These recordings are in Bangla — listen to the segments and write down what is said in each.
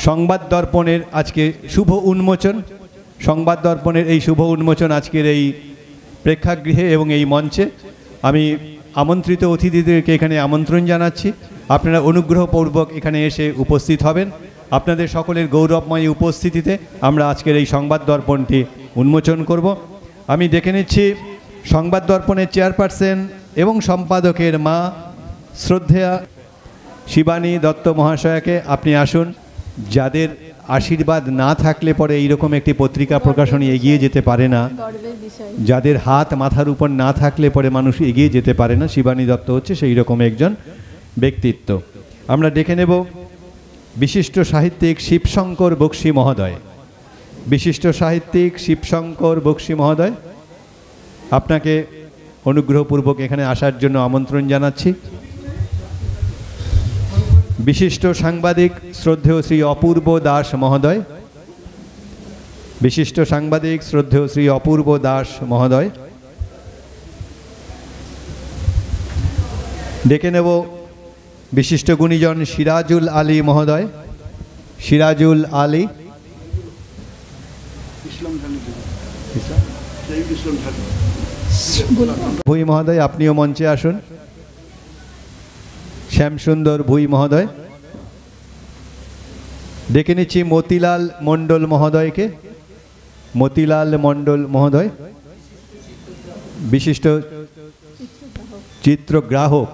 সংবাদ দর্পণের আজকে শুভ উন্মোচন। সংবাদ দর্পণের এই শুভ উন্মোচন আজকের এই প্রেক্ষাগৃহে এবং এই মঞ্চে আমি আমন্ত্রিত অতিথিদেরকে এখানে আমন্ত্রণ জানাচ্ছি। আপনারা অনুগ্রহপূর্বক এখানে এসে উপস্থিত হবেন। আপনাদের সকলের গৌরবময় উপস্থিতিতে আমরা আজকের এই সংবাদ দর্পণটি উন্মোচন করব। আমি ডেকে নিচ্ছি সংবাদ দর্পণের চেয়ারপারসন এবং সম্পাদকের মা শ্রদ্ধেয়া শিবানী দত্ত মহাশয়াকে। আপনি আসুন। যাদের আশীর্বাদ না থাকলে পরে এইরকম একটি পত্রিকা প্রকাশনী এগিয়ে যেতে পারে না, যাদের হাত মাথার উপর না থাকলে পরে মানুষ এগিয়ে যেতে পারে না, শিবানী দত্ত হচ্ছে সেই রকম একজন ব্যক্তিত্ব। আমরা ডেকে নেব বিশিষ্ট সাহিত্যিক শিবশঙ্কর বক্সী মহোদয়। বিশিষ্ট সাহিত্যিক শিবশঙ্কর বক্সী মহোদয়, আপনাকে অনুগ্রহপূর্বক এখানে আসার জন্য আমন্ত্রণ জানাচ্ছি। বিশিষ্ট সাংবাদিক শ্রদ্ধেয় শ্রী অপূর্ব দাস মহোদয়। বিশিষ্ট সাংবাদিক শ্রদ্ধেয় শ্রী অপূর্ব দাস মহোদয়। ডেকে নেব বিশিষ্ট গুণীজন সিরাজুল আলী মহোদয়। সিরাজুল আলী। ভুই মহোদয়, আপনিও মঞ্চে আসুন। শ্যামসুন্দর ভুই মহোদয়। ডেকে নিচ্ছি মতিলাল মণ্ডল মহোদয়কে। মতিলাল মণ্ডল মহোদয়, বিশিষ্ট চিত্রগ্রাহক।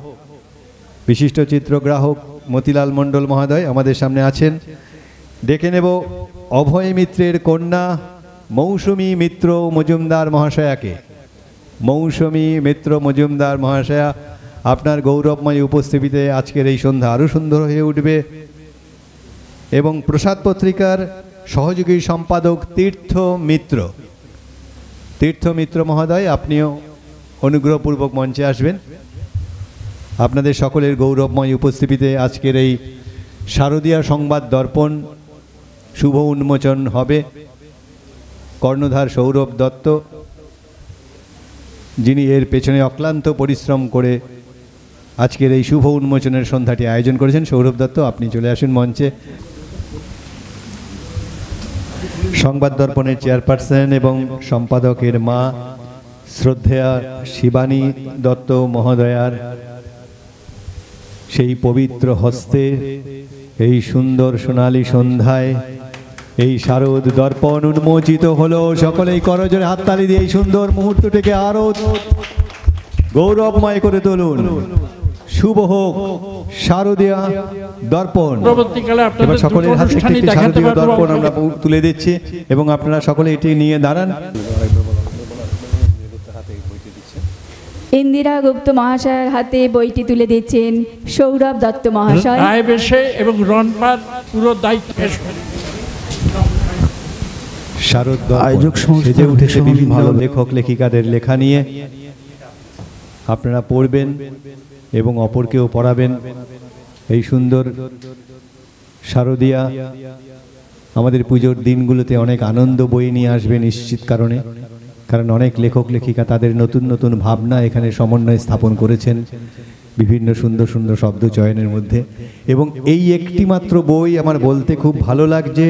বিশিষ্ট চিত্রগ্রাহক মতিলাল মণ্ডল মহোদয় আমাদের সামনে আছেন। ডেকে নেব অভয় মিত্রের কন্যা মৌসুমী মিত্র মজুমদার মহাশয়াকে। মৌসুমী মিত্র মজুমদার মহাশয়া, আপনার গৌরবময় উপস্থিতিতে আজকের এই সন্ধ্যা আরও সুন্দর হয়ে উঠবে। এবং প্রসাদ পত্রিকার সহযোগী সম্পাদক তীর্থ মিত্র। তীর্থ মিত্র মহোদয়, আপনিও অনুগ্রহপূর্বক মঞ্চে আসবেন। আপনাদের সকলের গৌরবময় উপস্থিতিতে আজকের এই শারদীয়া সংবাদ দর্পণ শুভ উন্মোচন হবে। কর্ণধার সৌরভ দত্ত, যিনি এর পেছনে অক্লান্ত পরিশ্রম করে আজকের এই শুভ উন্মোচনের সন্ধ্যাটি আয়োজন করেছেন। সৌরভ দত্ত, আপনি চলে আসুন মঞ্চে। সংবাদ দর্পণের চেয়ারপারসন এবং সম্পাদকের মা শ্রদ্ধেয়া শিবানী দত্ত মহোদয়ার সেই পবিত্র হস্তে এই সুন্দর সোনালী সন্ধ্যায় এই শারদ দর্পণ উন্মোচিত হলো। সকলেই করজোড়ে হাততালি দিয়ে এই সুন্দর মুহূর্তটিকে আরো গৌরবময় করে তুলুন। শুভ হোক শারদীয়া দর্পণ। এবার সকলের হাতে একটি শারদীয় দর্পণ আমরা তুলে দিচ্ছি এবং আপনারা সকলে এটি নিয়ে দাঁড়ান। ইন্দিরা গুপ্ত মহাশয়ের হাতে বইটি তুলে দিচ্ছেন সৌরভ দত্ত মহাশয়। এবং রনপার পুরো দায়িত্ব শারদ আয়োজক সেজে উঠেছে বিভিন্ন লেখক লেখিকাদের লেখা নিয়ে। আপনারা পড়বেন এবং অপরকেও পড়াবেন। এই সুন্দর শারদীয়া আমাদের পুজোর দিনগুলোতে অনেক আনন্দ বয়ে নিয়ে আসবে নিশ্চিত কারণে, কারণ অনেক লেখক লেখিকা তাদের নতুন নতুন ভাবনা এখানে সমন্বয় স্থাপন করেছেন বিভিন্ন সুন্দর সুন্দর শব্দ চয়নের মধ্যে। এবং এই একটি মাত্র বই আমার বলতে খুব ভালো লাগছে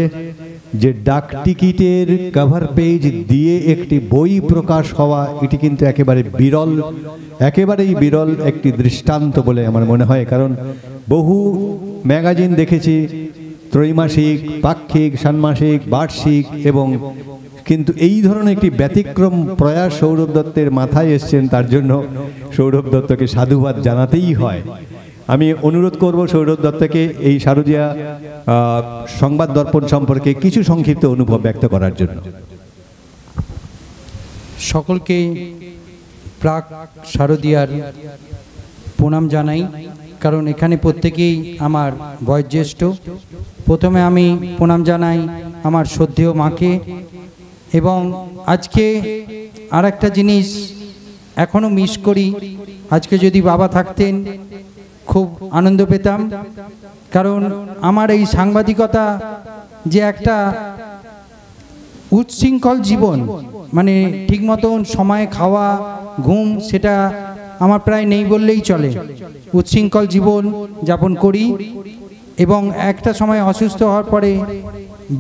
যে ডাক টিকিটের কভার পেজ দিয়ে একটি বই প্রকাশ হওয়া, এটি কিন্তু একেবারে বিরল, একেবারেই বিরল একটি দৃষ্টান্ত বলে আমার মনে হয়। কারণ বহু ম্যাগাজিন দেখেছি, ত্রৈমাসিক, পাক্ষিক, ষান্মাসিক, বার্ষিক, এবং কিন্তু এই ধরনের একটি ব্যতিক্রম প্রয়াস সৌরভ দত্তের মাথায় এসছেন, তার জন্য সৌরভ দত্তকে সাধুবাদ জানাতেই হয়। আমি অনুরোধ করব সৌরভ দত্তকে এই শারদীয়া সংবাদ দর্পণ সম্পর্কে কিছু সংক্ষিপ্ত অনুভব ব্যক্ত করার জন্য। সকলকে প্রাক শারদীয়ার প্রণাম জানাই, কারণ এখানে প্রত্যেকেই আমার বয়োজ্যেষ্ঠ। প্রথমে আমি প্রণাম জানাই আমার শ্রদ্ধেয় মাকে। এবং আজকে আর একটা জিনিস এখনো মিস করি, আজকে যদি বাবা থাকতেন খুব আনন্দ পেতাম। কারণ আমার এই সাংবাদিকতা যে একটা উচ্ছৃঙ্খল জীবন, মানে ঠিক মতন সময়ে খাওয়া ঘুম সেটা আমার প্রায় নেই বললেই চলে। উচ্ছৃঙ্খল জীবন যাপন করি এবং একটা সময় অসুস্থ হওয়ার পরে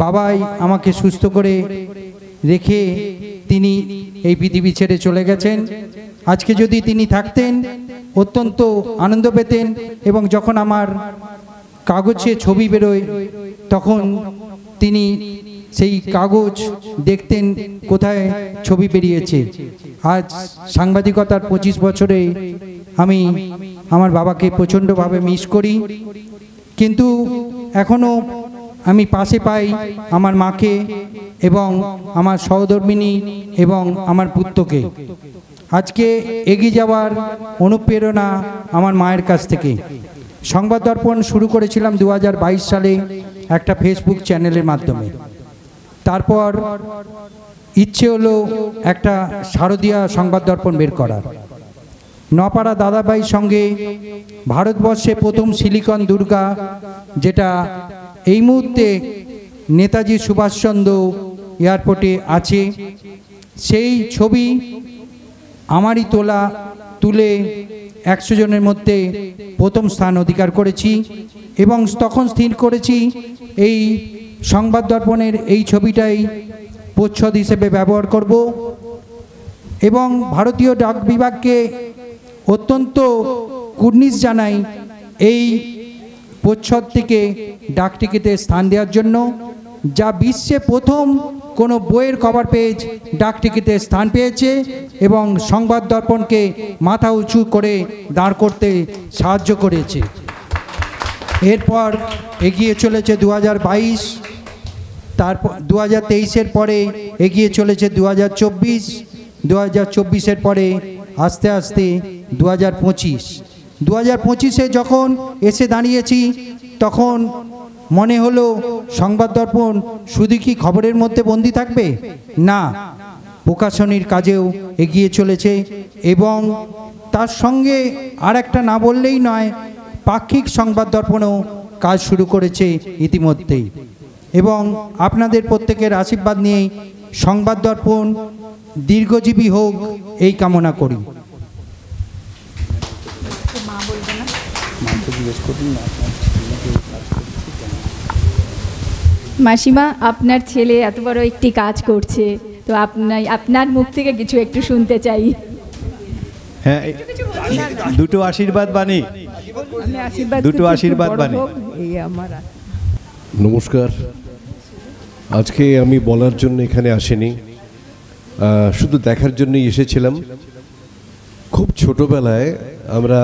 বাবাই আমাকে সুস্থ করে রেখে তিনি এই পৃথিবী ছেড়ে চলে গেছেন। আজকে যদি তিনি থাকতেন অত্যন্ত আনন্দ পেতেন, এবং যখন আমার কাগজে ছবি বেরোয় তখন তিনি সেই কাগজ দেখতেন কোথায় ছবি বেরিয়েছে। আজ সাংবাদিকতার 25 বছরে আমি আমার বাবাকে প্রচণ্ডভাবে মিস করি, কিন্তু এখনও আমি পাশে পাই আমার মাকে এবং আমার সহধর্মিণী এবং আমার পুত্রকে। আজকে এগিয়ে যাওয়ার অনুপ্রেরণা আমার মায়ের কাছ থেকে। সংবাদ দর্পণ শুরু করেছিলাম 2022 সালে একটা ফেসবুক চ্যানেলের মাধ্যমে। তারপর ইচ্ছে হলো একটা শারদীয়া সংবাদ দর্পণ বের করার। নপাড়া দাদাভাইয়ের সঙ্গে ভারতবর্ষে প্রথম সিলিকন দুর্গা, যেটা এই মুহূর্তে নেতাজি সুভাষচন্দ্র এয়ারপোর্টে আছে, সেই ছবি আমারই তুলে 100 জনের মধ্যে প্রথম স্থান অধিকার করেছি, এবং তখন স্থির করেছি এই সংবাদ দর্পণের এই ছবিটাই প্রচ্ছদ হিসেবে ব্যবহার করব। এবং ভারতীয় ডাক বিভাগকে অত্যন্ত কুর্নিশ জানাই এই প্রচ্ছদ থেকে ডাক টিকিটে স্থান দেওয়ার জন্য, যা বিশ্বে প্রথম কোনো বইয়ের কভার পেজ ডাক টিকিটে স্থান পেয়েছে এবং সংবাদ দর্পণকে মাথা উঁচু করে দাঁড় করতে সাহায্য করেছে। এরপর এগিয়ে চলেছে 2022, তারপর 2023-এর পরে এগিয়ে চলেছে 2024, 2024-এর পরে আস্তে আস্তে 2025-এ যখন এসে দাঁড়িয়েছি তখন মনে হলো সংবাদ দর্পণ শুধু কি খবরের মধ্যে বন্দি থাকবে? না, প্রকাশনীর কাজেও এগিয়ে চলেছে, এবং তার সঙ্গে আর একটা না বললেই নয়, পাক্ষিক সংবাদ দর্পণও কাজ শুরু করেছে ইতিমধ্যেই। এবং আপনাদের প্রত্যেকের আশীর্বাদ নিয়ে সংবাদ দর্পণ দীর্ঘজীবী হোক এই কামনা করি। মাসিমা, আপনার ছেলে এত বড় একটি কাজ করছে, তো আপনার মুখ থেকে কিছু একটু শুনতে চাই। হ্যাঁ, দুটো আশীর্বাদ বাণী, দুটো আশীর্বাদ বাণী। নমস্কার। আজকে আমি বলার জন্য এখানে আসিনি, শুধু দেখার জন্যই এসেছিলাম। খুব ছোটবেলায় আমরা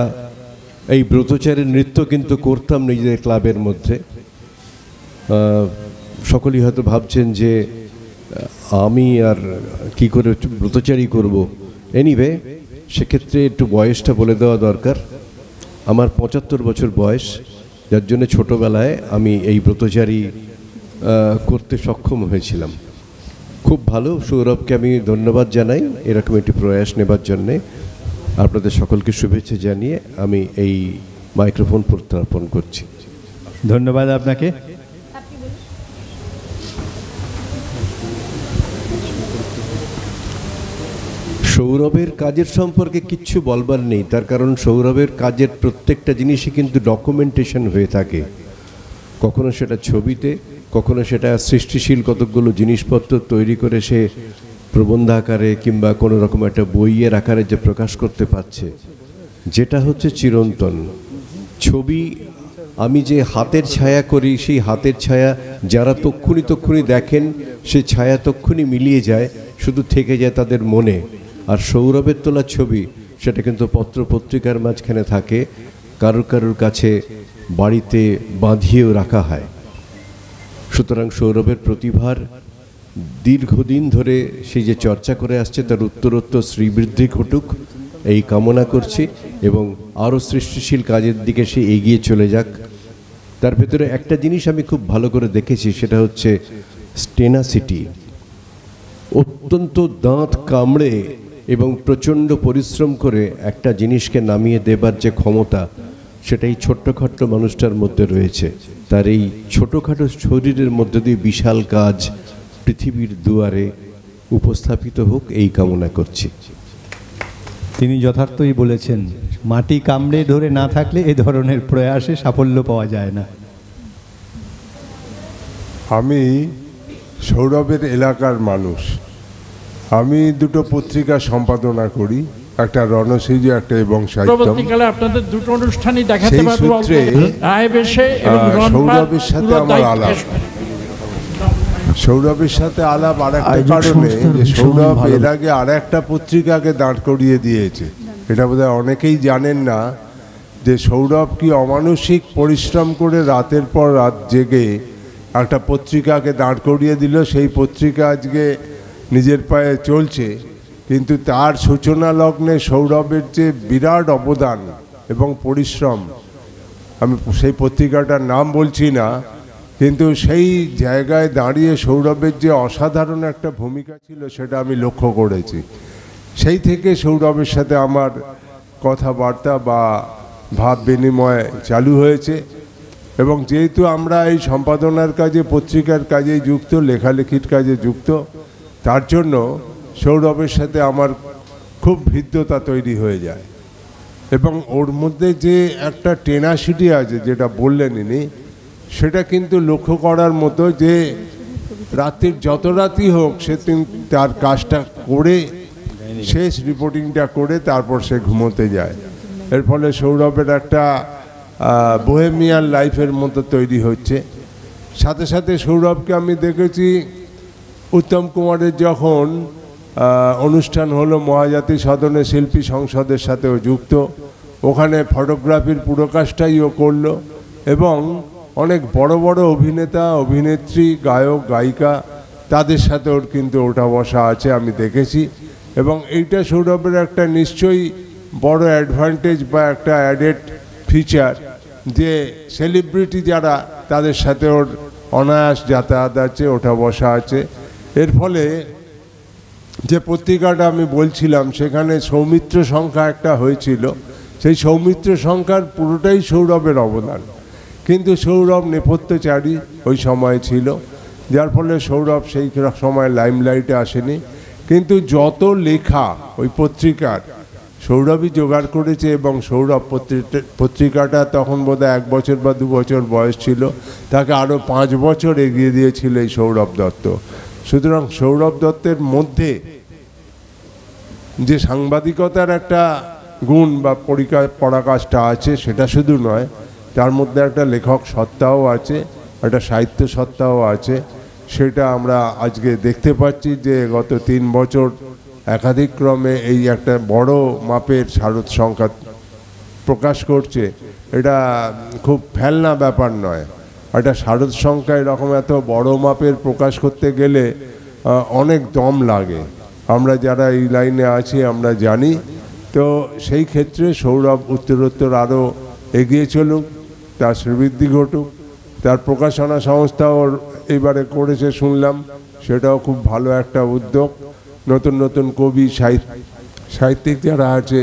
এই ব্রতচারীর নৃত্য কিন্তু করতাম নিজেদের ক্লাবের মধ্যে। সকলেই হয়তো ভাবছেন যে আমি আর কি করে ব্রতচারী করব। এনিওয়ে, সেক্ষেত্রে একটু বয়সটা বলে দেওয়া দরকার। আমার 75 বছর বয়স, যার জন্য ছোটোবেলায় আমি এই ব্রতচারী করতে সক্ষম হয়েছিলাম। খুব ভালো, সৌরভকে আমি ধন্যবাদ জানাই এরকম একটি প্রয়াস নেবার জন্যে। আপনাদের সকলকে শুভেচ্ছা জানিয়ে আমি এই মাইক্রোফোন প্রত্যার্পণ করছি। ধন্যবাদ আপনাকে। সৌরভের কাজের সম্পর্কে কিচ্ছু বলবার নেই, তার কারণ সৌরভের কাজের প্রত্যেকটা জিনিসই কিন্তু ডকুমেন্টেশন হয়ে থাকে। কখনো সেটা ছবিতে, কখনো সেটা সৃষ্টিশীল কতকগুলো জিনিসপত্র তৈরি করে সে প্রবন্ধ আকারে কিংবা কোনো রকম একটা বইয়ের আকারে যে প্রকাশ করতে পারছে, যেটা হচ্ছে চিরন্তন। ছবি আমি যে হাতের ছায়া করি, সেই হাতের ছায়া যারা তক্ষুনি দেখেন, সে ছায়া তক্ষুনি মিলিয়ে যায়, শুধু থেকে যায় তাদের মনে। আর সৌরভের তোলা ছবি সেটা কিন্তু পত্রপত্রিকার মাঝখানে থাকে, কারুর কাছে বাড়িতে বাঁধিয়েও রাখা হয়। সুতরাং সৌরভের প্রতিভার দীর্ঘদিন ধরে সে যে চর্চা করে আসছে তার উত্তরোত্তর শ্রীবৃদ্ধি ঘটুক এই কামনা করছি, এবং আরও সৃষ্টিশীল কাজের দিকে সে এগিয়ে চলে যাক। তার ভেতরে একটা জিনিস আমি খুব ভালো করে দেখেছি, সেটা হচ্ছে স্টেনাসিটি। অত্যন্ত দাঁত কামড়ে এবং প্রচণ্ড পরিশ্রম করে একটা জিনিসকে নামিয়ে দেবার যে ক্ষমতা, সেটাই ছোট্টখাট্ট মানুষটার মধ্যে রয়েছে। তার এই ছোটোখাটো শরীরের মধ্যে দিয়ে বিশাল কাজ পৃথিবীর দুয়ারে উপস্থাপিত হোক এই কামনা করছি। তিনি যথার্থই বলেছেন, মাটি কামড়ে ধরে না থাকলে এ ধরনের প্রয়াসে সাফল্য পাওয়া যায় না। আমি সৌরভের এলাকার মানুষ। আমি দুটো পত্রিকা সম্পাদনা করি, একটা রণসিজি, একটা এবং সাহিত্যম। পরবর্তীকালে আপনাদের দুটো অনুষ্ঠানই দেখাতে সেই পারবো সূত্রে সৌরভের সাথে আমার আলাপ। সৌরভের সাথে আলাপ আর একটা কারণে যে সৌরভ এর আগে আর একটা পত্রিকাকে দাঁড় করিয়ে দিয়েছে। এটা বোধহয় অনেকেই জানেন না যে সৌরভ কি অমানসিক পরিশ্রম করে রাতের পর রাত জেগে একটা পত্রিকাকে দাঁড় করিয়ে দিল। সেই পত্রিকা আজকে নিজের পায়ে চলছে, কিন্তু তার সূচনা লগ্নে সৌরভের যে বিরাট অবদান এবং পরিশ্রম, আমি সেই পত্রিকাটার নাম বলছি না, কিন্তু সেই জায়গায় দাঁড়িয়ে সৌরভের যে অসাধারণ একটা ভূমিকা ছিল সেটা আমি লক্ষ্য করেছি। সেই থেকে সৌরভের সাথে আমার কথাবার্তা বা ভাব বিনিময় চালু হয়েছে। এবং যেহেতু আমরা এই সম্পাদনার কাজে, পত্রিকার কাজে যুক্ত, লেখালেখির কাজে যুক্ত, তার জন্য সৌরভের সাথে আমার খুব হৃদ্যতা তৈরি হয়ে যায়। এবং ওর মধ্যে যে একটা টেনাসিটি আছে যেটা বললেন ইনি, সেটা কিন্তু লক্ষ্য করার মতো, যে রাত্রির যত রাতই হোক সে তার কাজটা করে শেষ রিপোর্টিংটা করে তারপর সে ঘুমোতে যায়। এর ফলে সৌরভের একটা বোহেমিয়ান লাইফের মতো তৈরি হচ্ছে। সাথে সাথে সৌরভকে আমি দেখেছি উত্তম কুমারের যখন অনুষ্ঠান হলো মহাজাতি সদনে শিল্পী সংসদের সাথেও যুক্ত, ওখানে ফটোগ্রাফির পুরো কাজটাই ও করলো। এবং অনেক বড় বড় অভিনেতা, অভিনেত্রী, গায়ক, গায়িকা, তাদের সাথে ওর কিন্তু ওঠা বসা আছে, আমি দেখেছি। এবং এইটা সৌরভের একটা নিশ্চয়ই বড় অ্যাডভান্টেজ বা একটা অ্যাডেড ফিচার, যে সেলিব্রিটি যারা, তাদের সাথে ওর অনায়াস যাতায়াত আছে, ওঠা বসা আছে। এর ফলে যে পত্রিকাটা আমি বলছিলাম, সেখানে সৌমিত্র সংখ্যা একটা হয়েছিল, সেই সৌমিত্র সংখ্যার পুরোটাই সৌরভের অবদান। কিন্তু সৌরভ নেপথ্যচারী ওই সময় ছিল, যার ফলে সৌরভ সেই সময় লাইমলাইটে আসেনি। কিন্তু যত লেখা ওই পত্রিকার সৌরভই জোগাড় করেছে। এবং সৌরভ পত্রিকাটা তখন বোধহয় 1 বছর বা 2 বছর বয়স ছিল, তাকে আরও 5 বছর এগিয়ে দিয়েছিল এই সৌরভ দত্ত। সুতরাং সৌরভ দত্তের মধ্যে যে সাংবাদিকতার একটা গুণ বা পরাকাষ্ঠা আছে, সেটা শুধু নয়, তার মধ্যে একটা লেখক সত্তাও আছে, একটা সাহিত্য সত্তাও আছে। সেটা আমরা আজকে দেখতে পাচ্ছি যে গত 3 বছর একাধিক্রমে এই একটা বড় মাপের শারদ সংখ্যা প্রকাশ করছে। এটা খুব ফেলনা ব্যাপার নয়। একটা শারদ সংখ্যা এরকম এত বড় মাপের প্রকাশ করতে গেলে অনেক দম লাগে। আমরা যারা এই লাইনে আছি আমরা জানি। তো সেই ক্ষেত্রে সৌরভ উত্তরোত্তর আরও এগিয়ে চলুক, তার শ্রীবৃদ্ধি ঘটুক। তার প্রকাশনা সংস্থাও এবারে করেছে শুনলাম, সেটাও খুব ভালো একটা উদ্যোগ। নতুন নতুন কবি, সাহিত্যিক যারা আছে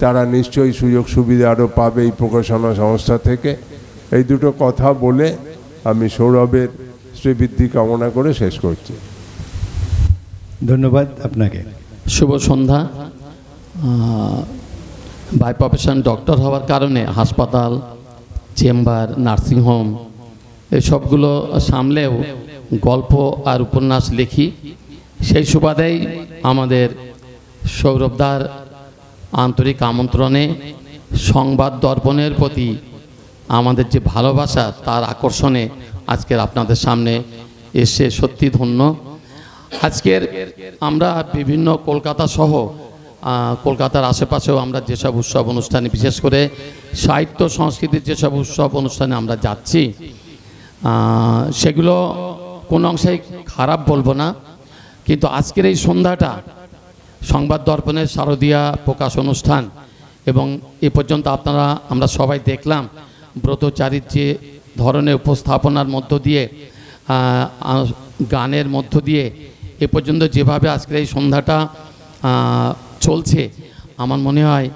তারা নিশ্চয়ই সুযোগ সুবিধা আরও পাবে এই প্রকাশনা সংস্থা থেকে। এই দুটো কথা বলে আমি সৌরভের শ্রীবৃদ্ধি কামনা করে শেষ করছি। ধন্যবাদ আপনাকে। শুভ সন্ধ্যা। বাই প্রফেশন ডক্টর হওয়ার কারণে হাসপাতাল, চেম্বার, নার্সিংহোম এসবগুলো সামলেও গল্প আর উপন্যাস লিখি। সেই সুবাদেই আমাদের সৌরভদার আন্তরিক আমন্ত্রণে সংবাদ দর্পণের প্রতি আমাদের যে ভালোবাসা, তার আকর্ষণে আজকের আপনাদের সামনে এসে সত্যি ধন্য। আজকের আমরা বিভিন্ন কলকাতা সহ কলকাতার আশেপাশেও আমরা যেসব উৎসব অনুষ্ঠানে, বিশেষ করে সাহিত্য সংস্কৃতির যেসব উৎসব অনুষ্ঠানে আমরা যাচ্ছি, সেগুলো কোনো অংশেই খারাপ বলবো না। কিন্তু আজকের এই সন্ধ্যাটা সংবাদ দর্পণের শারদীয়া প্রকাশ অনুষ্ঠান, এবং এ পর্যন্ত আমরা সবাই দেখলাম ব্রতচারীর যে ধরনের উপস্থাপনার মধ্য দিয়ে, গানের মধ্য দিয়ে এ পর্যন্ত যেভাবে আজকের এই সন্ধ্যাটা চলছে, আমার মনে হয়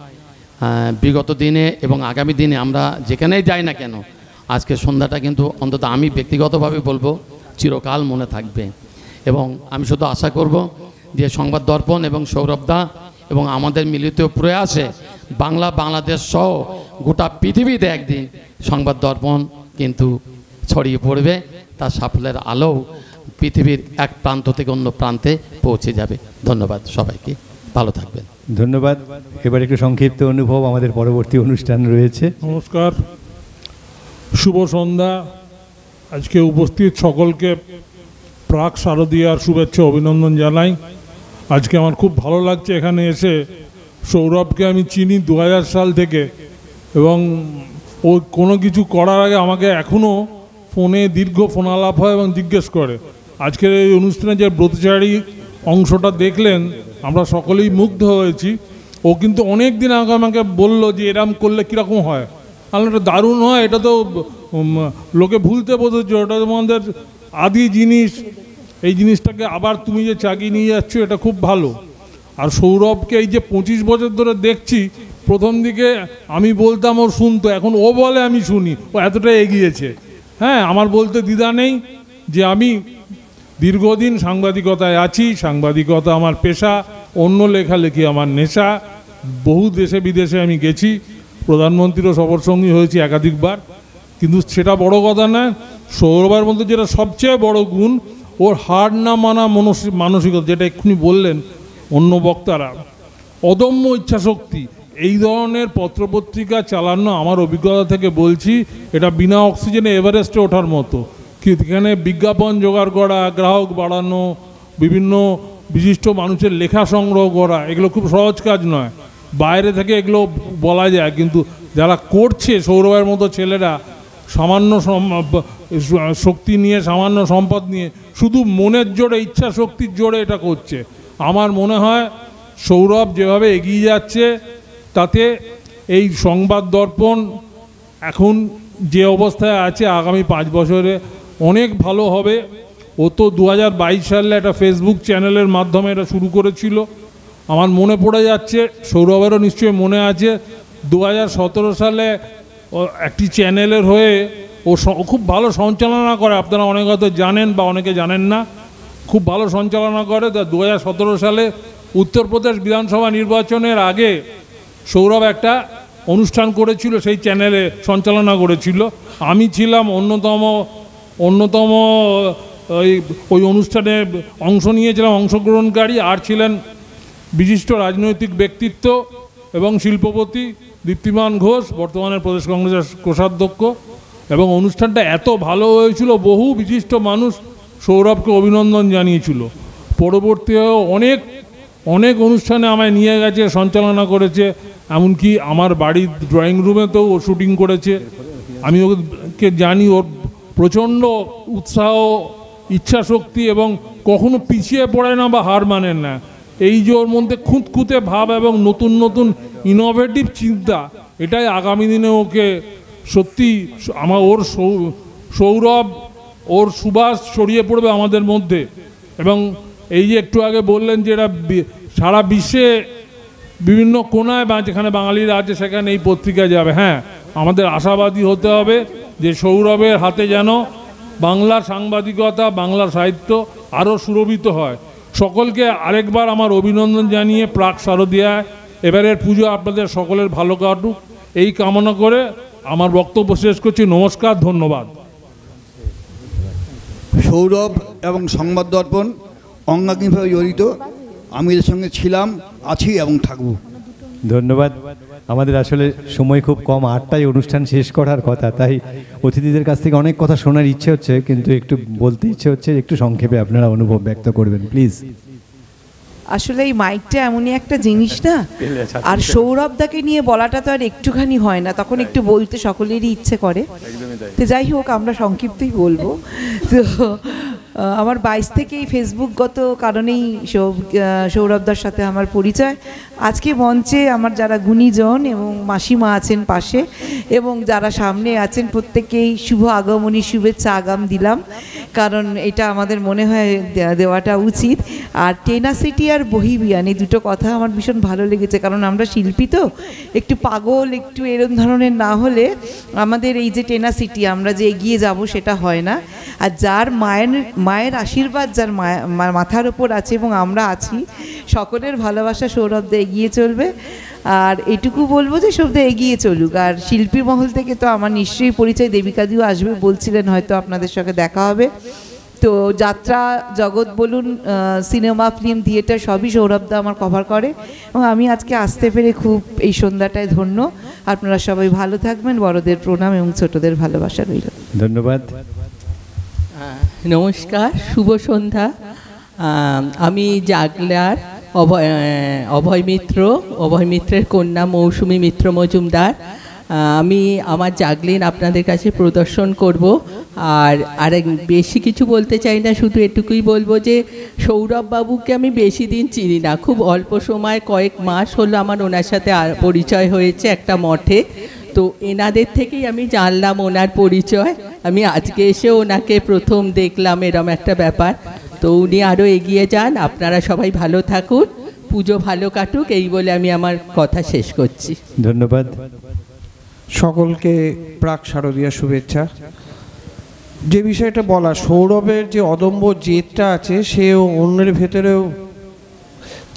বিগত দিনে এবং আগামী দিনে আমরা যেখানেই যাই না কেন, আজকের সন্ধ্যাটা কিন্তু অন্তত আমি ব্যক্তিগতভাবে বলবো চিরকাল মনে থাকবে। এবং আমি শুধু আশা করব যে সংবাদ দর্পণ এবং সৌরভদা এবং আমাদের মিলিত প্রয়াসে বাংলাদেশ সহ গোটা পৃথিবীতে একদিন সংবাদ দর্পণ কিন্তু ছড়িয়ে পড়বে, তার সাফল্যের আলো পৃথিবীর এক প্রান্ত থেকে অন্য প্রান্তে পৌঁছে যাবে। ধন্যবাদ সবাইকে, ভালো থাকবেন। ধন্যবাদ। এবার একটু সংক্ষিপ্ত অনুভব, আমাদের পরবর্তী অনুষ্ঠান রয়েছে। নমস্কার, শুভ সন্ধ্যা। আজকে উপস্থিত সকলকে প্রাক শারদীয়ার শুভেচ্ছা অভিনন্দন জানাই। আজকে আমার খুব ভালো লাগছে এখানে এসে। সৌরভকে আমি চিনি 2000 সাল থেকে, এবং ও কোনো কিছু করার আগে আমাকে এখনও ফোনে দীর্ঘ ফোন আলাপ হয় এবং জিজ্ঞেস করে। আজকের এই অনুষ্ঠানে যে ব্রতচারী অংশটা দেখলেন, আমরা সকলেই মুগ্ধ হয়েছি। ও কিন্তু অনেক দিন আগে আমাকে বললো যে এরম করলে কীরকম হয়। তাহলে এটা দারুণ হয়, এটা তো লোকে ভুলতে বসেছে, ওটা তোমাদের আদি জিনিস। এই জিনিসটাকে আবার তুমি যে চাগিয়ে নিয়ে যাচ্ছ, এটা খুব ভালো। আর সৌরভকে এই যে 25 বছর ধরে দেখছি, প্রথম দিকে আমি বলতাম ওর শুনতো, এখন ও বলে আমি শুনি। ও এতটা এগিয়েছে। হ্যাঁ, আমার বলতে দ্বিধা নেই যে আমি দীর্ঘদিন সাংবাদিকতায় আছি। সাংবাদিকতা আমার পেশা, অন্য লেখালেখি আমার নেশা। বহু দেশে বিদেশে আমি গেছি, প্রধানমন্ত্রীরও সফরসঙ্গী হয়েছি একাধিকবার। কিন্তু সেটা বড় কথা না। সৌরভের মধ্যে যেটা সবচেয়ে বড় গুণ, ওর হার না মানা মানসিকতা, যেটা এক্ষুনি বললেন অন্য বক্তারা, অদম্য ইচ্ছাশক্তি। এই ধরনের পত্রপত্রিকা চালানো আমার অভিজ্ঞতা থেকে বলছি, এটা বিনা অক্সিজেনে এভারেস্টে ওঠার মতো। এখানে বিজ্ঞাপন জোগাড় করা, গ্রাহক বাড়ানো, বিভিন্ন বিশিষ্ট মানুষের লেখা সংগ্রহ করা, এগুলো খুব সহজ কাজ নয়। বাইরে থেকে এগুলো বলা যায়, কিন্তু যারা করছে, সৌরভের মতো ছেলেরা সামান্য শক্তি নিয়ে, সামান্য সম্পদ নিয়ে, শুধু মনের জোরে, ইচ্ছা শক্তির জোরে এটা করছে। আমার মনে হয় সৌরভ যেভাবে এগিয়ে যাচ্ছে, তাতে এই সংবাদ দর্পণ এখন যে অবস্থায় আছে, আগামী 5 বছরে অনেক ভালো হবে। ও তো 2022 সালে একটা ফেসবুক চ্যানেলের মাধ্যমে এটা শুরু করেছিল। আমার মনে পড়ে যাচ্ছে, সৌরভেরও নিশ্চয়ই মনে আছে, 2017 সালে একটি চ্যানেলের হয়ে ও খুব ভালো সঞ্চালনা করে। আপনারা অনেকে হয়তো জানেন বা অনেকে জানেন না, খুব ভালো সঞ্চালনা করে। 2017 সালে উত্তরপ্রদেশ বিধানসভা নির্বাচনের আগে সৌরভ একটা অনুষ্ঠান করেছিল, সেই চ্যানেলে সঞ্চালনা করেছিল। আমি ছিলাম অন্যতম ওই অনুষ্ঠানে অংশ নিয়েছিলাম, অংশগ্রহণকারী। আর ছিলেন বিশিষ্ট রাজনৈতিক ব্যক্তিত্ব এবং শিল্পপতি দীপ্তিমান ঘোষ, বর্তমানে প্রদেশ কংগ্রেসের কোষাধ্যক্ষ। এবং অনুষ্ঠানটা এত ভালো হয়েছিল, বহু বিশিষ্ট মানুষ সৌরভকে অভিনন্দন জানিয়েছিল। পরবর্তীতেও অনেক অনুষ্ঠানে আমায় নিয়ে গেছে, সঞ্চালনা করেছে। এমনকি আমার বাড়ির ড্রয়িং রুমেতেও ও শুটিং করেছে। আমি ওকে জানি, ওর প্রচণ্ড উৎসাহ, ইচ্ছাশক্তি, এবং কখনো পিছিয়ে পড়ে না বা হার মানে না। এই যে ওর মধ্যে খুঁতখুঁতে ভাব এবং নতুন নতুন ইনোভেটিভ চিন্তা, এটাই আগামী দিনে ওকে সত্যি ওর সৌরভ, ওর সুবাস ছড়িয়ে পড়বে আমাদের মধ্যে। এবং এই যে একটু আগে বললেন যে এটা সারা বিশ্বে বিভিন্ন কোনায়, বা যেখানে বাঙালিরা আছে সেখানে এই পত্রিকা যাবে। হ্যাঁ, আমাদের আশাবাদী হতে হবে যে সৌরভের হাতে যেন বাংলার সাংবাদিকতা, বাংলার সাহিত্য আরও সুরভিত হয়। সকলকে আরেকবার আমার অভিনন্দন জানিয়ে প্রাক শারদীয়ায় এবারের পুজো আপনাদের সকলের ভালো কাটুক, এই কামনা করে আমার বক্তব্য শেষ করছি। নমস্কার, ধন্যবাদ। সৌরভ এবং সংবাদ দর্পণ অঙ্গাঙ্গিভাবে জড়িত। আমি এর সঙ্গে ছিলাম, আছি এবং থাকব। ধন্যবাদ। আমাদের আসলে সময় খুব কম, 8টায় অনুষ্ঠান শেষ করার কথা, তাই অতিথিদের কাছ থেকে অনেক কথা শোনার ইচ্ছে হচ্ছে, কিন্তু একটু বলতে ইচ্ছে হচ্ছে, একটু সংক্ষেপে আপনারা অনুভব ব্যক্ত করবেন প্লিজ। আসলে এই মাইকটা এমনই একটা জিনিস না, আর সৌরভদাকে নিয়ে বলাটা তো আর একটুখানি হয় না, তখন একটু বলতে সকলেরই ইচ্ছে করে। তো যাই হোক, আমরা সংক্ষিপ্তই বলবো। তো আমার 22 থেকেই ফেসবুকগত কারণেই সৌরভদার সাথে আমার পরিচয়। আজকে মঞ্চে আমার যারা গুণীজন এবং মাসিমা আছেন পাশে, এবং যারা সামনে আছেন, প্রত্যেকেই শুভ আগমনী শুভেচ্ছা আগাম দিলাম, কারণ এটা আমাদের মনে হয় দেওয়াটা উচিত। আর টেনাসিটি আর বহিবিয়ান, এই দুটো কথা আমার ভীষণ ভালো লেগেছে, কারণ আমরা শিল্পী তো একটু পাগল, একটু এরম ধরনের না হলে আমাদের এই যে টেনাসিটি, আমরা যে এগিয়ে যাব সেটা হয় না। আর যার মায়ের আশীর্বাদ যার মাথার ওপর আছে এবং আমরা আছি, সকলের ভালোবাসা সৌরভদা এগিয়ে চলবে। আর এটুকু বলবো যে সব এগিয়ে চলুক। আর শিল্পী মহল থেকে তো আমার নিশ্চয়ই পরিচয়, দেবিকাদিও আসবে বলছিলেন, হয়তো আপনাদের সঙ্গে দেখা হবে। তো যাত্রা জগৎ বলুন, সিনেমা, ফিল্ম, থিয়েটার সবই সৌরভদা আমার কভার করে, এবং আমি আজকে আসতে পেরে খুব এই সন্ধ্যাটায় ধন্য। আপনারা সবাই ভালো থাকবেন, বড়দের প্রণাম এবং ছোটদের ভালোবাসা রইল। ধন্যবাদ। নমস্কার, শুভ সন্ধ্যা। আমি জাগলার অভয় মিত্রের কন্যা মৌসুমী মিত্র মজুমদার। আমি আমার জাগলিন আপনাদের কাছে প্রদর্শন করব। আর বেশি কিছু বলতে চাই না, শুধু এটুকুই বলবো যে সৌরভ বাবুকে আমি বেশি দিন চিনি না, খুব অল্প সময়, কয়েক মাস হলো আমার ওনার সাথে পরিচয় হয়েছে একটা মঠে। তো এনাদের থেকেই আমি জানলাম ওনার পরিচয়। আমি আজকে এসে ওনাকে প্রথম দেখলাম, এরম একটা ব্যাপার। তো উনি আরও এগিয়ে যান, আপনারা সবাই ভালো থাকুন, পুজো ভালো কাটুক, এই বলে আমি আমার কথা শেষ করছি। ধন্যবাদ। সকলকে প্রাক শারদীয়া শুভেচ্ছা। যে বিষয়টা বলা, সৌরভের যে অদম্য জেদটা আছে, সেও অন্যের ভেতরেও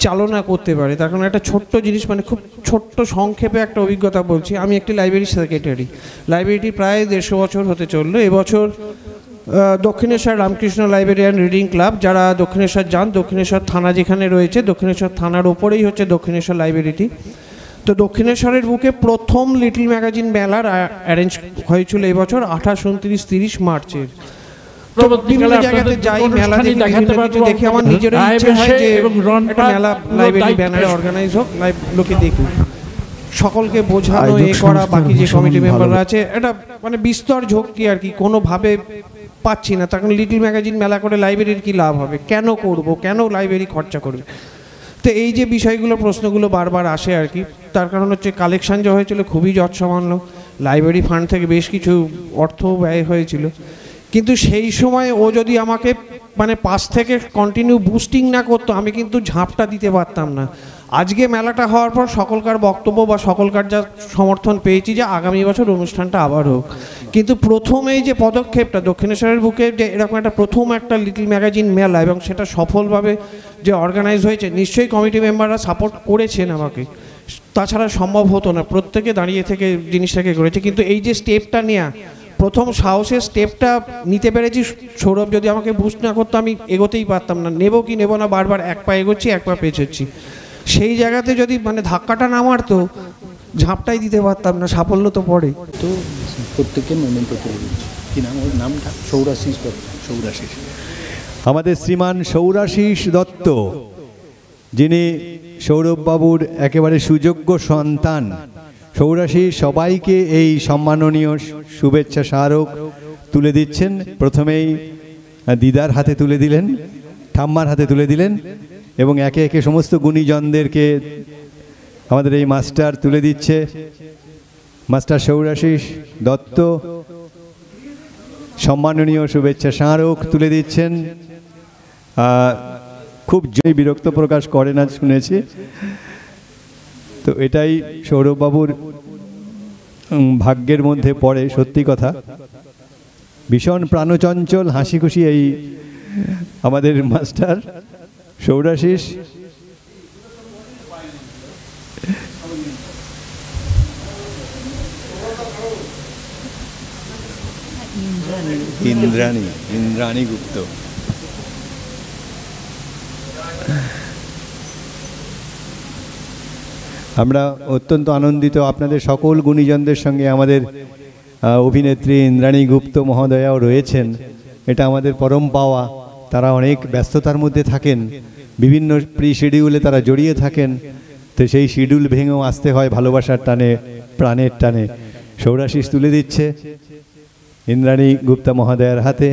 চালনা করতে পারে। তার কারণ একটা ছোট্ট জিনিস, মানে খুব ছোট্ট সংক্ষেপে একটা অভিজ্ঞতা বলছি। আমি একটি লাইব্রেরির সেক্রেটারি, লাইব্রেরিটি প্রায় 150 বছর হতে চললো। এবছর Dakshineswar Ramakrishna library and reading club, যারা দক্ষিণেশ্বর যান, দক্ষিণেশ্বর থানা যেখানে রয়েছে, দক্ষিণেশ্বর থানার ওপরেই হচ্ছে দক্ষিণেশ্বর লাইব্রেরিটি। তো দক্ষিণেশ্বরের বুকে প্রথম লিটল ম্যাগাজিন মেলার অ্যারেঞ্জ হয়েছিল এবছর 28, 29, 30 মার্চের। তো বিভিন্ন জায়গাতে যাই, মেলা দেখি, আমার নিজের ইচ্ছে হয় যে একটা মেলা লাইব্রেরি ব্যানারে অর্গানাইজ হোক, লোকে দেখুক, সকলকে বোঝানো, এ করা। বাকি যে কমিটি মেম্বাররা আছে, এটা মানে বিস্তর ঝক্কি আর কি, কোনোভাবে পাচ্ছি না। তখন লিটল ম্যাগাজিন মেলা করে লাইব্রেরির কি লাভ হবে, কেন করব, কেন লাইব্রেরি খরচা করবে? তো এই যে বিষয়গুলো, প্রশ্নগুলো বারবার আসে আর কি। তার কারণ হচ্ছে কালেকশন যা হয়েছিল খুবই যৎসামান্য, লাইব্রেরি ফান্ড থেকে বেশ কিছু অর্থ ব্যয় হয়েছিল, কিন্তু সেই সময় ও যদি আমাকে মানে পাশ থেকে কন্টিনিউ বুস্টিং না করতো, আমি কিন্তু ঝাঁপটা দিতে পারতাম না। আজকে মেলাটা হওয়ার পর সকলকার বক্তব্য বা সকলকার যা সমর্থন পেয়েছি যে আগামী বছর অনুষ্ঠানটা আবার হোক। কিন্তু প্রথমেই যে পদক্ষেপটা দক্ষিণেশ্বরের বুকে, যে এরকম একটা প্রথম একটা লিটল ম্যাগাজিন মেলা, এবং সেটা সফলভাবে যে অর্গানাইজ হয়েছে, নিশ্চয়ই কমিটি মেম্বাররা সাপোর্ট করেছেন আমাকে, তাছাড়া সম্ভব হতো না, প্রত্যেকে দাঁড়িয়ে থেকে জিনিসটাকে করেছে। কিন্তু এই যে স্টেপটা নেওয়া, প্রথম সাহসের স্টেপটা নিতে পেরেছি। সৌরভ যদি আমাকে বুস্ট না করতো, আমি এগোতেই পারতাম না। নেব কি নেব না, বারবার এক পা এগোচ্ছি, এক পা পেছোচ্ছি। সেই জায়গাতে যদি মানে ধাক্কাটা না মারতো, ঝাঁপটাই দিতে পারতাম না, সাফল্য তো পড়ে। তো প্রত্যেককে মেমেন্টো করে দিচ্ছি, কি নাম, ওর নামটা সৌরাশিস দত্ত। সৌরাশিস, আমাদের শ্রীমান সৌরাশিস দত্ত, যিনি সৌরভবাবুর একেবারে সুযোগ্য সন্তান। সৌরাশিস সবাইকে এই সম্মাননীয় শুভেচ্ছা স্মারক তুলে দিচ্ছেন। প্রথমেই দিদার হাতে তুলে দিলেন, ঠাম্মার হাতে তুলে দিলেন, এবং একে একে সমস্ত গুণীজনদেরকে আমাদের এই মাস্টার তুলে দিচ্ছে। মাস্টার সৌরাশিস দত্ত সম্মাননীয় শুভেচ্ছা স্মারক তুলে দিচ্ছেন। খুব জয় বিরক্ত প্রকাশ করে না শুনেছি, তো এটাই সৌরভবাবুর ভাগ্যের মধ্যে পড়ে। সত্যি কথা, ভীষণ প্রাণচঞ্চল, হাসি খুশি এই আমাদের মাস্টার সৌরাশিস। ইন্দ্রাণী গুপ্ত। আমরা অত্যন্ত আনন্দিত আপনাদের সকল গুণীজনদের সঙ্গে আমাদের অভিনেত্রী ইন্দ্রাণী গুপ্ত মহোদয়াও রয়েছেন। এটা আমাদের পরম পাওয়া। তারা অনেক ব্যস্ততার মধ্যে থাকেন, বিভিন্ন প্রি শিডিউলে তারা জড়িয়ে থাকেন, তো সেই শিডিউল ভেঙেও আসতে হয় ভালোবাসার টানে, প্রাণের টানে। সৌরাশিস তুলে দিচ্ছে ইন্দ্রাণী গুপ্তা মহোদয়ার হাতে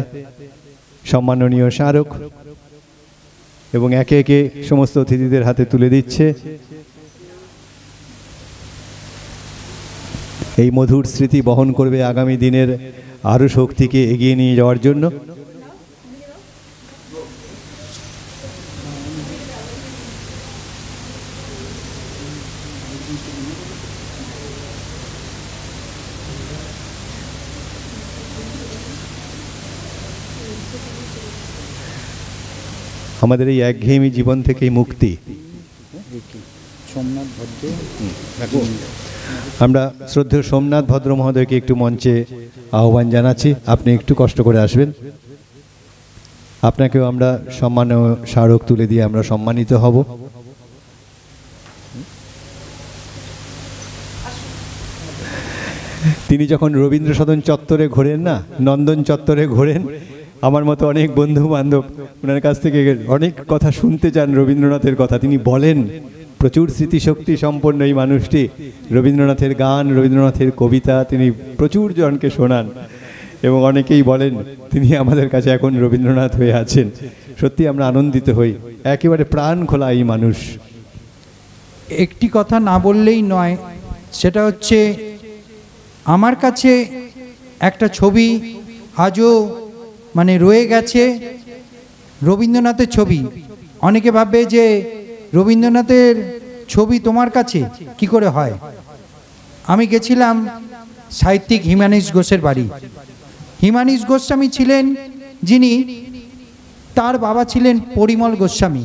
সম্মাননীয় স্মারক, এবং একে একে সমস্ত অতিথিদের হাতে তুলে দিচ্ছে। এই মধুর স্মৃতি বহন করবে আগামী দিনের আরও শক্তিকে এগিয়ে নিয়ে যাওয়ার জন্য। আমাদের এই একঘেয়েমি জীবন থেকে মুক্তি, সোমনাথ ভদ্র। আমরা শ্রদ্ধেয় সোমনাথ ভদ্র মহোদয়কে একটু মঞ্চে আহ্বান জানাচ্ছি, আপনি একটু কষ্ট করে আসবেন। আপনাকেও আমরা সম্মান ও স্মারক তুলে দিয়ে আমরা সম্মানিত হব। তিনি যখন রবীন্দ্র সদন চত্বরে ঘোরেন না, নন্দন চত্বরে ঘোরেন, আমার মতো অনেক বন্ধু বান্ধব ওনার কাছ থেকে অনেক কথা শুনতে চান রবীন্দ্রনাথের কথা। তিনি বলেন, প্রচুর স্মৃতিশক্তি সম্পন্ন এই মানুষটি। রবীন্দ্রনাথের গান, রবীন্দ্রনাথের কবিতা তিনি প্রচুর জনকে শোনান এবং অনেকেই বলেন তিনি আমাদের কাছে এখন রবীন্দ্রনাথ হয়ে আছেন। সত্যি আমরা আনন্দিত হই, একেবারে প্রাণ খোলা এই মানুষ। একটি কথা না বললেই নয়, সেটা হচ্ছে আমার কাছে একটা ছবি আজও মানে রয়ে গেছে, রবীন্দ্রনাথের ছবি। অনেকে ভাববে যে রবীন্দ্রনাথের ছবি তোমার কাছে কি করে হয়। আমি গেছিলাম সাহিত্যিক হিমানীশ ঘোষের বাড়ি। হিমানীশ গোস্বামী ছিলেন যিনি, তার বাবা ছিলেন পরিমল গোস্বামী,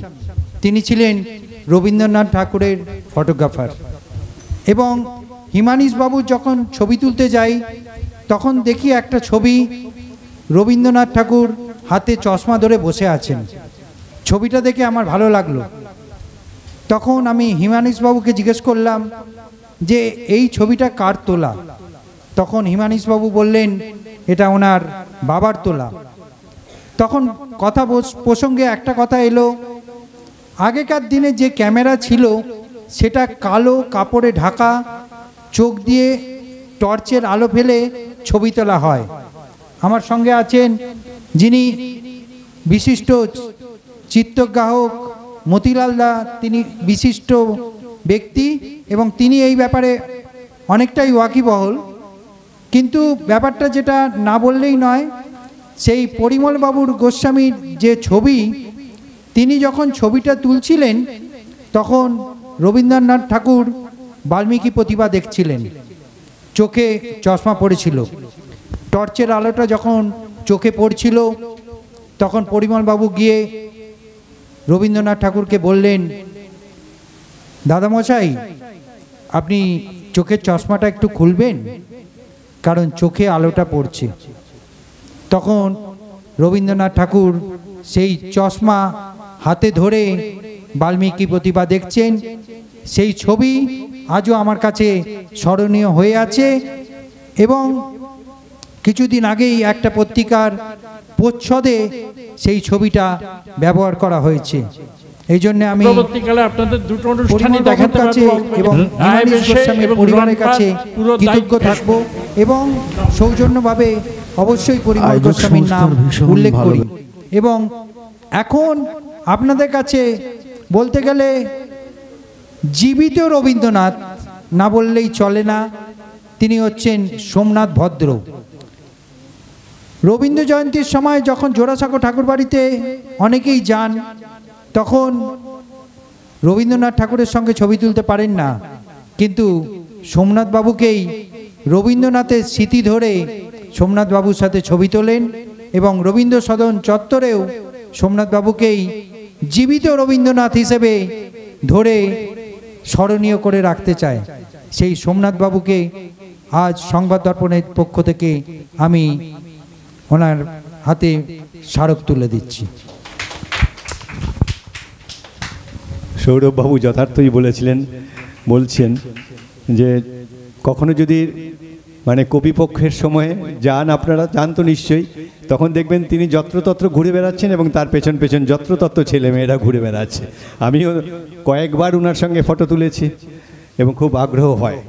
তিনি ছিলেন রবীন্দ্রনাথ ঠাকুরের ফটোগ্রাফার। এবং হিমানীশ বাবু যখন ছবি তুলতে যাই তখন দেখি একটা ছবি, রবীন্দ্রনাথ ঠাকুর হাতে চশমা ধরে বসে আছেন। ছবিটা দেখে আমার ভালো লাগলো। তখন আমি হিমানীশ বাবুকে জিজ্ঞেস করলাম যে এই ছবিটা কার তোলা। তখন হিমানীশ বাবু বললেন এটা ওনার বাবার তোলা। তখন কথা প্রসঙ্গে একটা কথা এলো, আগেকার দিনে যে ক্যামেরা ছিল সেটা কালো কাপড়ে ঢাকা, চোখ দিয়ে টর্চের আলো ফেলে ছবি তোলা হয়। আমার সঙ্গে আছেন যিনি বিশিষ্ট চিত্রগ্রাহক মতিলাল দা, তিনি বিশিষ্ট ব্যক্তি এবং তিনি এই ব্যাপারে অনেকটাই ওয়াকিবহল। কিন্তু ব্যাপারটা যেটা না বললেই নয়, সেই পরিমল বাবুর গোস্বামীর যে ছবি, তিনি যখন ছবিটা তুলছিলেন তখন রবীন্দ্রনাথ ঠাকুর বাল্মীকি প্রতিভা দেখছিলেন, চোখে চশমা পড়েছিল। টর্চের আলোটা যখন চোখে পড়ছিল তখন পরিমল বাবু গিয়ে রবীন্দ্রনাথ ঠাকুরকে বললেন, দাদামশাই আপনি চোখের চশমাটা একটু খুলবেন, কারণ চোখে আলোটা পড়ছে। তখন রবীন্দ্রনাথ ঠাকুর সেই চশমা হাতে ধরে বাল্মীকি প্রতিভা দেখছেন। সেই ছবি আজও আমার কাছে স্মরণীয় হয়ে আছে। এবং কিছুদিন আগেই একটা পত্রিকার প্রচ্ছদে সেই ছবিটা ব্যবহার করা হয়েছে। এই জন্য আমি পরিমল কাছে এবং হিমানীশ গোস্বামীর পরিবারের কাছে কৃতজ্ঞ থাকব এবং সৌজন্যভাবে অবশ্যই পরিমল গোস্বামীর নাম উল্লেখ করি। এবং এখন আপনাদের কাছে বলতে গেলে জীবিত রবীন্দ্রনাথ না বললেই চলে না, তিনি হচ্ছেন সোমনাথ ভদ্র। রবীন্দ্র জয়ন্তীর সময় যখন জোড়াসাঁকো ঠাকুরবাড়িতে অনেকেই যান, তখন রবীন্দ্রনাথ ঠাকুরের সঙ্গে ছবি তুলতে পারেন না, কিন্তু সোমনাথ বাবুকেই রবীন্দ্রনাথের স্মৃতি ধরে সোমনাথ বাবুর সাথে ছবি তোলেন এবং রবীন্দ্র সদন চত্বরেও সোমনাথ বাবুকেই জীবিত রবীন্দ্রনাথ হিসেবে ধরে স্মরণীয় করে রাখতে চায়। সেই সোমনাথ বাবুকে আজ সংবাদ দর্পণের পক্ষ থেকে আমি ওনার হাতে স্মারক তুলে দিচ্ছি। সৌরভবাবু যথার্থই বলছেন যে কখনো যদি মানে কবিপক্ষের সময়ে যান, আপনারা যান তো নিশ্চয়ই, তখন দেখবেন তিনি যত্রতত্র ঘুরে বেড়াচ্ছেন এবং তার পেছন পেছন যত্রতত্র ছেলেমেয়েরা ঘুরে বেড়াচ্ছে। আমিও কয়েকবার ওনার সঙ্গে ফটো তুলেছি এবং খুব আগ্রহ হয়।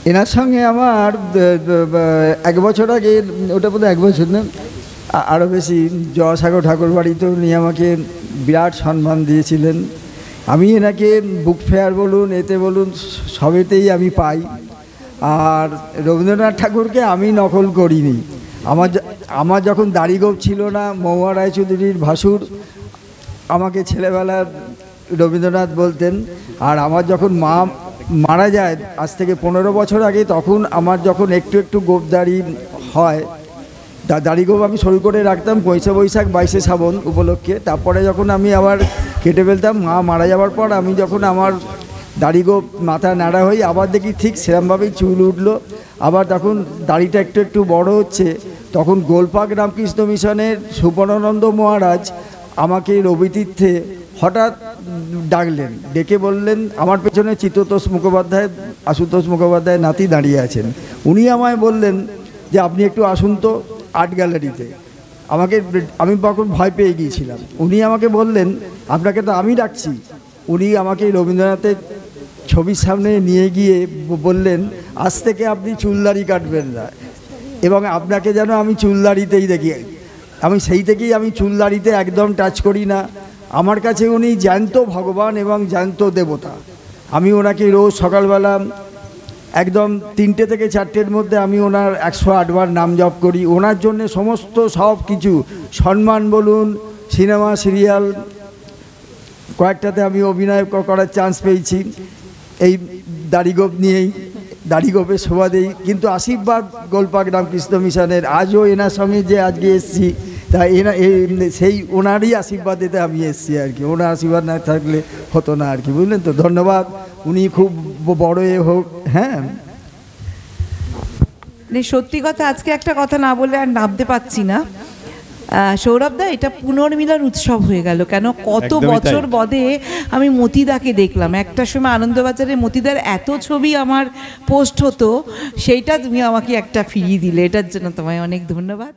এনার সঙ্গে আমার 1 বছর আগে, ওটা বোধহয় 1 বছর না আরও বেশি, জোড়াসাঁকো ঠাকুর বাড়িতেও নিয়ে আমাকে বিরাট সম্মান দিয়েছিলেন। আমি এনাকে বুক ফেয়ার বলুন, এতে বলুন, সবেতেই আমি পাই। আর রবীন্দ্রনাথ ঠাকুরকে আমি নকল করিনি। আমার যখন দাড়িগোঁফ ছিল না, মহুয়া রায়চৌধুরীর ভাসুর আমাকে ছেলেবেলার রবীন্দ্রনাথ বলতেন। আর আমার যখন মা মারা যায় আজ থেকে 15 বছর আগে, তখন আমার যখন একটু একটু গোঁফ দাড়ি হয়, দাড়িগোপ আমি শুরু করে রাখতাম ২৫শে বৈশাখ ২২শে শ্রাবণ উপলক্ষে। তারপরে যখন আমি আবার কেটে ফেলতাম, মা মারা যাওয়ার পর আমি যখন আমার দাড়িগোপ মাথা নাড়া হই, আবার দেখি ঠিক সেরমভাবেই চুল উঠলো। আবার তখন দাড়িটা একটু একটু বড় হচ্ছে, তখন গোলপাক রামকৃষ্ণ মিশনের সুবর্ণানন্দ মহারাজ আমাকে রবিতীর্থে হঠাৎ ডাকলেন, ডেকে বললেন, আমার পেছনে চিত্ততোষ মুখোপাধ্যায়, আশুতোষ মুখোপাধ্যায় নাতি দাঁড়িয়ে আছেন, উনি আমায় বললেন যে আপনি একটু আসুন তো আর্ট গ্যালারিতে। আমি তখন ভয় পেয়ে গিয়েছিলাম। উনি আমাকে বললেন, আপনাকে তো আমি ডাকছি। উনি আমাকে রবীন্দ্রনাথের ছবির সামনে নিয়ে গিয়ে বললেন, আজ থেকে আপনি চুলদাড়ি কাটবেন না, এবং আপনাকে যেন আমি চুলদাড়িতেই দেখি। আমি সেই থেকেই আমি চুলদাড়িতে একদম টাচ করি না। আমার কাছে উনি জ্যান্ত ভগবান এবং জ্যান্ত দেবতা। আমি ওনাকে রোজ সকালবেলা একদম ৩টে থেকে ৪টের মধ্যে আমি ওনার ১০৮ বার নাম জপ করি। ওনার জন্য সমস্ত সব কিছু, সম্মান বলুন, সিনেমা সিরিয়াল কয়েকটাতে আমি অভিনয় করার চান্স পেয়েছি এই দাড়িগোপ নিয়েই, দাড়িগোপের শোভা দেই। কিন্তু আশীর্বাদ গোলপাক রামকৃষ্ণ মিশনের, আজও এনার সঙ্গে যে আজকে এসেছি, তা সেই ওনারই আশীর্বাদ দিতে আমি এসেছি আর কি। ওনার আশীর্বাদ না থাকলে হতো না আর কি, বুঝলেন তো। ধন্যবাদ, উনি খুব বড় হোক। হ্যাঁ, সত্যি কথা, আজকে একটা কথা না বলে আর নামতে পাচ্ছি না। সৌরভদা, এটা পুনর্মিলন উৎসব হয়ে গেল। কেন, কত বছর বাদে আমি মতিদাকে দেখলাম। একটা সময় আনন্দবাজারে মতিদার এত ছবি আমার পোস্ট হতো, সেইটা তুমি আমাকে একটা ফিরিয়ে দিলে, এটার জন্য তোমায় অনেক ধন্যবাদ।